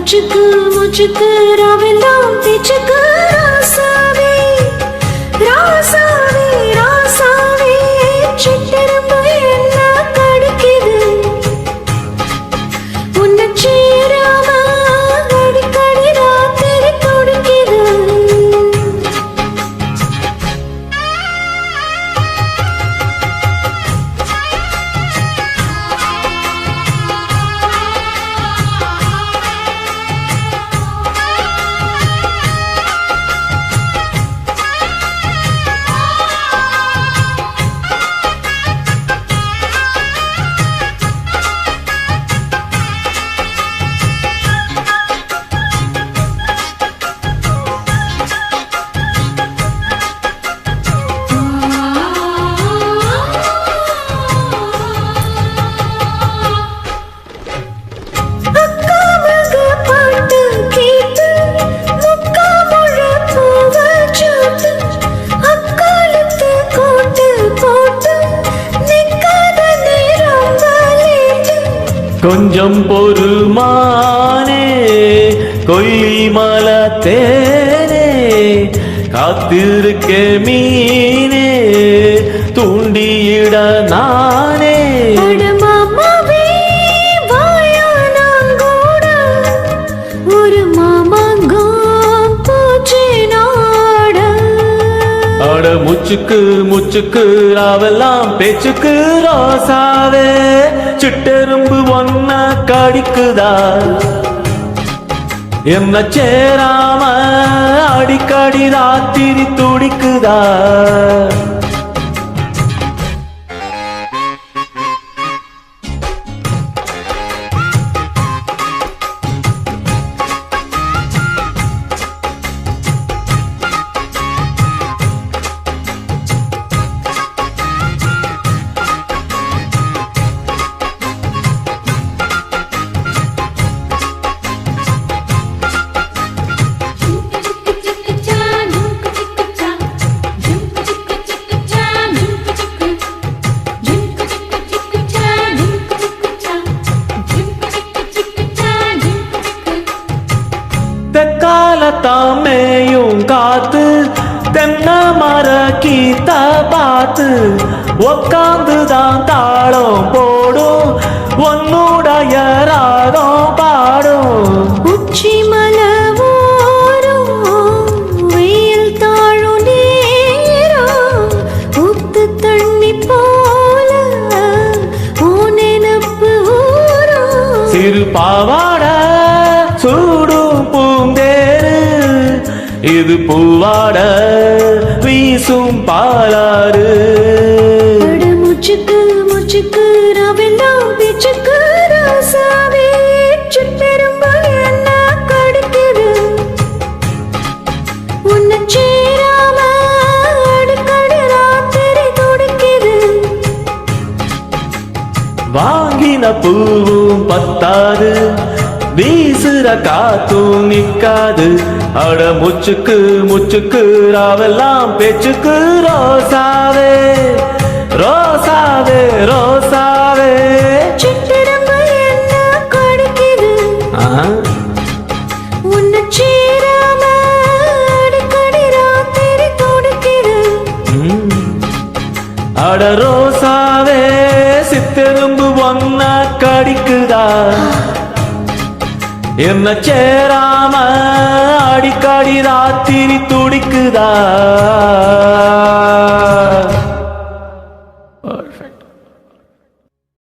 முச்சுக்கு முச்சுக்கு ராவெல்லாம் பேச்சுக்கு ராசாவே ராசாவே ராசாவே சிட்டெரும்பு என்ன கடிக்குது உன்னை சேராம அடிக்கடி ராத்திரி துடிக்குது கொஞ்சம் பொறுமானே கொல்லி மலத்தேனே காத்திருக்க மீனே தூண்டியிட நானே ஒரு மாமாங்கம் பூச்சி நாட அட முச்சுக்கு முச்சுக்கு ராவெல்லாம் பேச்சுக்கு ரோசாவே சிட்டெரும்பு ஒன்ன கடிக்குதா என்ன சேராம அடிக்கடி ராத்திரி துடிக்குதா தெக்காலத்தாமேயும் காத்து தென்னை மர கீத்த பார்த்து உக்காந்துதான் தாளம் போடும் உன்னுடைய ராகம் பாடும் உச்சி மலவோரும் வெயில் தாழும் நேரம் உத்து தண்ணி போல நெனப்பு ஊரும் சிறு பாவாட சூடும் பூந்தேரு இது பூவாட வீசும் பாலாறு முச்சுக்கு முச்சுக்கு ராவெல்லாம் பேச்சுக்கு ராசாவே சிட்டெரும்பு என்ன கடிக்குது உன்னை சேராம அடிக்கடி ராத்திரி துடிக்குது வாங்கின பூவும் பத்தாது வீசுற காத்தும் நிக்காது அட முச்சுக்கு முச்சுக்கு ராவெல்லாம் பேச்சுக்கு ரோசாவே ரோசாவே ரோசாவே சிட்டெரும்பு என்ன கடிக்குது உன்னை சேராம அடிக்கடி ராத்திரி துடிக்குது அட ரோசாவே சித்தெரும்பு ஒன்ன கடிக்குதா என்ன சேராம அடிக்கடி ராத்திரி துடிக்குதா